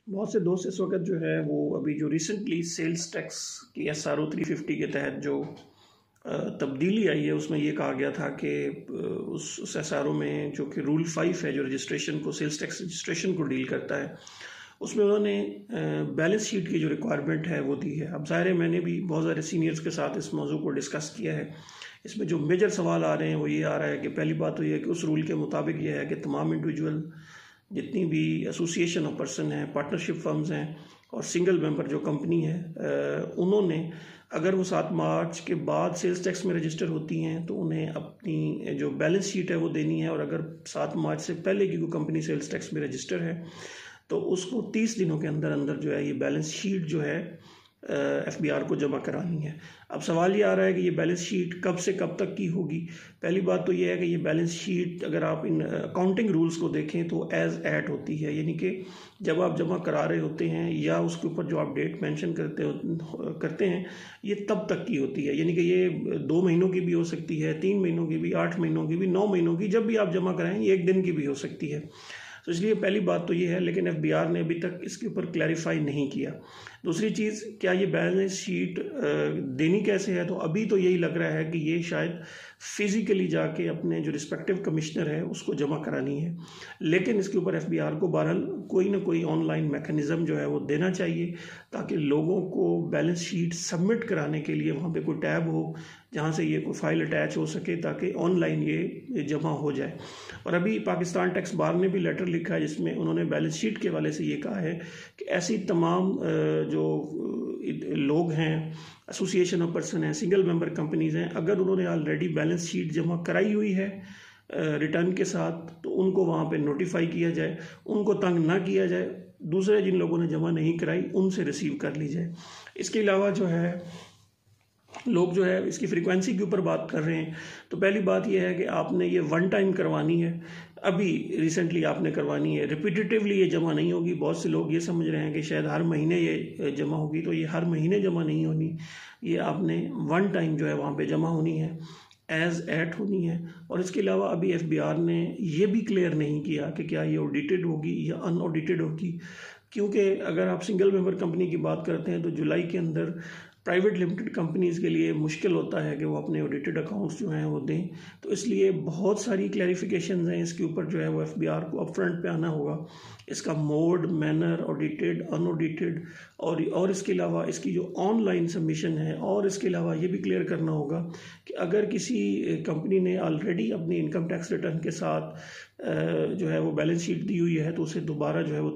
बहुत से दोस्त इस वक्त जो है वो अभी जो रिसेंटली सेल्स टैक्स की SRO 350 के तहत जो तब्दीली आई है उसमें ये कहा गया था कि उस SRO में जो कि रूल 5 है जो रजिस्ट्रेशन को सेल्स टैक्स रजिस्ट्रेशन को डील करता है उसमें उन्होंने बैलेंस शीट की जो रिक्वायरमेंट है वो दी है। अब ज़ाहिर है मैंने भी बहुत सारे सीनियर्स के साथ इस मौजू को डिस्कस किया है। इसमें जो मेजर सवाल आ रहे हैं वो ये आ रहा है कि पहली बात तो ये है कि उस रूल के मुताबिक ये है कि तमाम इंडिविजुअल जितनी भी एसोसिएशन ऑफ पर्सन हैं, पार्टनरशिप फर्म्स हैं और सिंगल मेंबर जो कंपनी है उन्होंने अगर वो 7 मार्च के बाद सेल्स टैक्स में रजिस्टर होती हैं तो उन्हें अपनी जो बैलेंस शीट है वो देनी है। और अगर 7 मार्च से पहले की कोई कंपनी सेल्स टैक्स में रजिस्टर है तो उसको 30 दिनों के अंदर अंदर जो है ये बैलेंस शीट जो है FBR को जमा करानी है। अब सवाल ये आ रहा है कि ये बैलेंस शीट कब से कब तक की होगी। पहली बात तो ये है कि ये बैलेंस शीट अगर आप इन अकाउंटिंग रूल्स को देखें तो एज एट होती है, यानी कि जब आप जमा करा रहे होते हैं या उसके ऊपर जो आप डेट मेंशन करते हैं ये तब तक की होती है, यानी कि ये 2 महीनों की भी हो सकती है, 3 महीनों की भी, 8 महीनों की भी, 9 महीनों की, जब भी आप जमा कराएं ये 1 दिन की भी हो सकती है। तो इसलिए पहली बात तो ये है, लेकिन FBR ने अभी तक इसके ऊपर क्लैरिफाई नहीं किया। दूसरी चीज़, क्या ये बैलेंस शीट देनी कैसे है, तो अभी तो यही लग रहा है कि ये शायद फिज़िकली जाके अपने जो रिस्पेक्टिव कमिश्नर है उसको जमा करानी है। लेकिन इसके ऊपर FBR को बहरहाल कोई ना कोई ऑनलाइन मैकेनिज़्म जो है वो देना चाहिए ताकि लोगों को बैलेंस शीट सबमिट कराने के लिए वहाँ पे कोई टैब हो जहाँ से ये कोई फाइल अटैच हो सके ताकि ऑनलाइन ये जमा हो जाए। और अभी पाकिस्तान टैक्स बार ने भी लेटर लिखा है जिसमें उन्होंने बैलेंस शीट के हवाले से ये कहा है कि ऐसी तमाम जो लोग हैं, एसोसिएशन ऑफ पर्सन हैं, सिंगल मेंबर कंपनीज़ हैं, अगर उन्होंने ऑलरेडी बैलेंस शीट जमा कराई हुई है रिटर्न के साथ तो उनको वहाँ पे नोटिफाई किया जाए, उनको तंग ना किया जाए, दूसरे जिन लोगों ने जमा नहीं कराई उनसे रिसीव कर ली जाए। इसके अलावा जो है लोग जो है इसकी फ्रीक्वेंसी के ऊपर बात कर रहे हैं, तो पहली बात यह है कि आपने ये 1 टाइम करवानी है, अभी रिसेंटली आपने करवानी है, रिपीटेटिवली ये जमा नहीं होगी। बहुत से लोग ये समझ रहे हैं कि शायद हर महीने ये जमा होगी, तो ये हर महीने जमा नहीं होनी, ये आपने 1 टाइम जो है वहाँ पे जमा होनी है, एज एट होनी है। और इसके अलावा अभी FBR ने ये भी क्लियर नहीं किया कि क्या ये ऑडिटेड होगी या अनऑडिटेड होगी, क्योंकि अगर आप सिंगल मेंबर कंपनी की बात करते हैं तो जुलाई के अंदर प्राइवेट लिमिटेड कंपनीज़ के लिए मुश्किल होता है कि वो अपने ऑडिटेड अकाउंट्स जो हैं वो दें। तो इसलिए बहुत सारी क्लैरिफिकेशंस हैं, इसके ऊपर जो है वो FBR को अपफ्रंट पे आना होगा, इसका मोड, मैनर, ऑडिटेड, अनऑडिटेड और इसके अलावा इसकी जो ऑनलाइन सबमिशन है, और इसके अलावा ये भी क्लियर करना होगा कि अगर किसी कंपनी ने ऑलरेडी अपनी इनकम टैक्स रिटर्न के साथ जो है वो बैलेंस शीट दी हुई है तो उसे दोबारा जो है वो